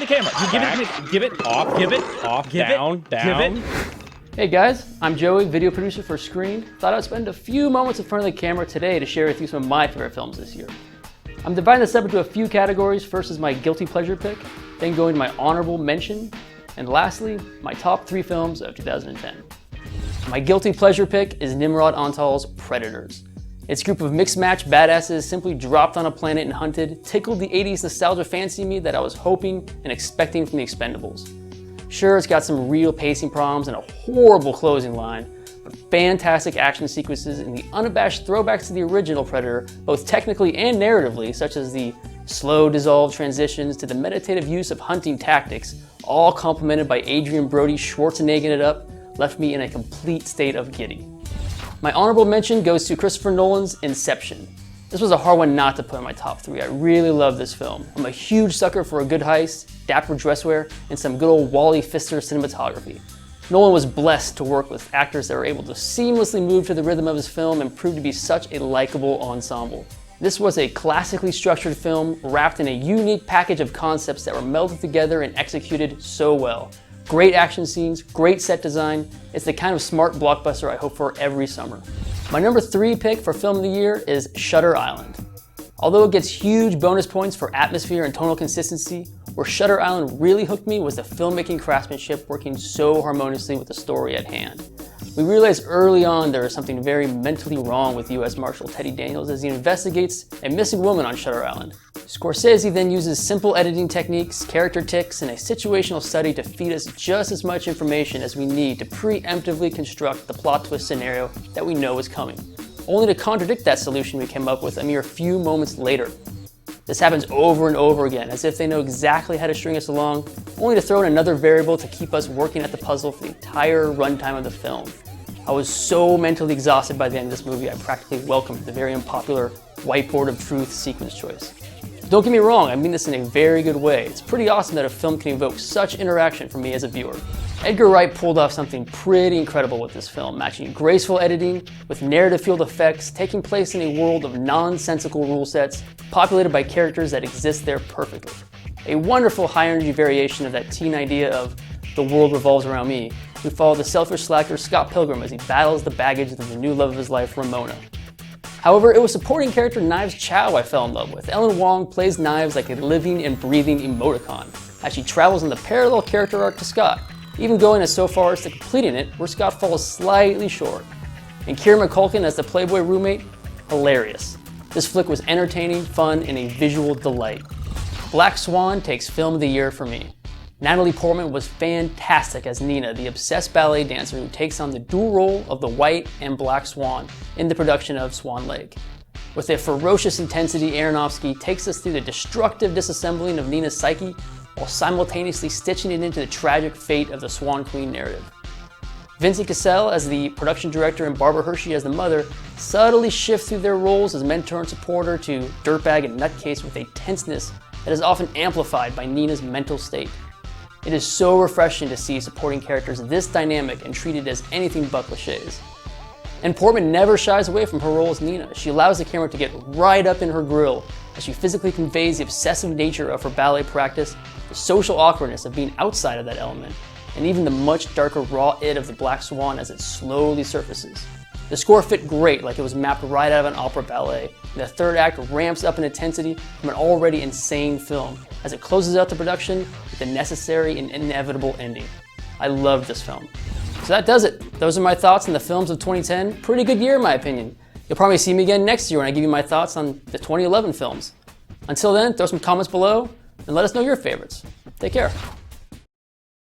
camera. You give it to me. Give it off. Give it off. Give down, it. down. Give it. Hey guys, I'm Joey, video producer for Screened. Thought I'd spend a few moments in front of the camera today to share with you some of my favorite films this year. I'm dividing this up into a few categories. First is my guilty pleasure pick, then going to my honorable mention, and lastly, my top 3 films of 2010. My guilty pleasure pick is Nimrod Antal's Predators. Its group of mixed match badasses simply dropped on a planet and hunted, tickled the 80s nostalgia fancy me that I was hoping and expecting from the Expendables. Sure, it's got some real pacing problems and a horrible closing line, but fantastic action sequences and the unabashed throwbacks to the original Predator, both technically and narratively, such as the slow dissolved transitions to the meditative use of hunting tactics, all complemented by Adrian Brody Schwarzenegging it up, left me in a complete state of giddy. My honorable mention goes to Christopher Nolan's Inception. This was a hard one not to put in my top 3. I really love this film. I'm a huge sucker for a good heist, dapper dresswear, and some good old Wally Pfister cinematography. Nolan was blessed to work with actors that were able to seamlessly move to the rhythm of his film and prove to be such a likable ensemble. This was a classically structured film wrapped in a unique package of concepts that were melded together and executed so well. Great action scenes, great set design. It's the kind of smart blockbuster I hope for every summer. My number 3 pick for film of the year is Shutter Island. Although it gets huge bonus points for atmosphere and tonal consistency, where Shutter Island really hooked me was the filmmaking craftsmanship working so harmoniously with the story at hand. We realized early on there was something very mentally wrong with U.S. Marshal Teddy Daniels as he investigates a missing woman on Shutter Island. Scorsese then uses simple editing techniques, character tics, and a situational study to feed us just as much information as we need to preemptively construct the plot twist scenario that we know is coming, only to contradict that solution we came up with a mere few moments later. This happens over and over again, as if they know exactly how to string us along, only to throw in another variable to keep us working at the puzzle for the entire runtime of the film. I was so mentally exhausted by the end of this movie, I practically welcomed the very unpopular whiteboard of truth sequence choice. Don't get me wrong, I mean this in a very good way. It's pretty awesome that a film can evoke such interaction from me as a viewer. Edgar Wright pulled off something pretty incredible with this film, matching graceful editing with narrative-fueled effects, taking place in a world of nonsensical rule sets, populated by characters that exist there perfectly. A wonderful high-energy variation of that teen idea of the world revolves around me. We follow the selfish slacker Scott Pilgrim as he battles the baggage of the new love of his life, Ramona. However, it was supporting character Knives Chow I fell in love with. Ellen Wong plays Knives like a living and breathing emoticon, as she travels in the parallel character arc to Scott, even going as so far as to completing it, where Scott falls slightly short. And Kieran McCulkin as the Playboy roommate, hilarious. This flick was entertaining, fun, and a visual delight. Black Swan takes film of the year for me. Natalie Portman was fantastic as Nina, the obsessed ballet dancer who takes on the dual role of the White and Black Swan in the production of Swan Lake. With a ferocious intensity, Aronofsky takes us through the destructive disassembling of Nina's psyche while simultaneously stitching it into the tragic fate of the Swan Queen narrative. Vincent Cassel as the production director and Barbara Hershey as the mother subtly shift through their roles as mentor and supporter to dirtbag and nutcase with a tenseness that is often amplified by Nina's mental state. It is so refreshing to see supporting characters this dynamic and treated as anything but cliches. And Portman never shies away from her role as Nina. She allows the camera to get right up in her grill as she physically conveys the obsessive nature of her ballet practice, the social awkwardness of being outside of that element, and even the much darker raw id of the Black Swan as it slowly surfaces. The score fit great, like it was mapped right out of an opera ballet, and the third act ramps up in intensity from an already insane film as it closes out the production with the necessary and inevitable ending. I love this film. So that does it. Those are my thoughts on the films of 2010. Pretty good year in my opinion. You'll probably see me again next year when I give you my thoughts on the 2011 films. Until then, throw some comments below and let us know your favorites. Take care.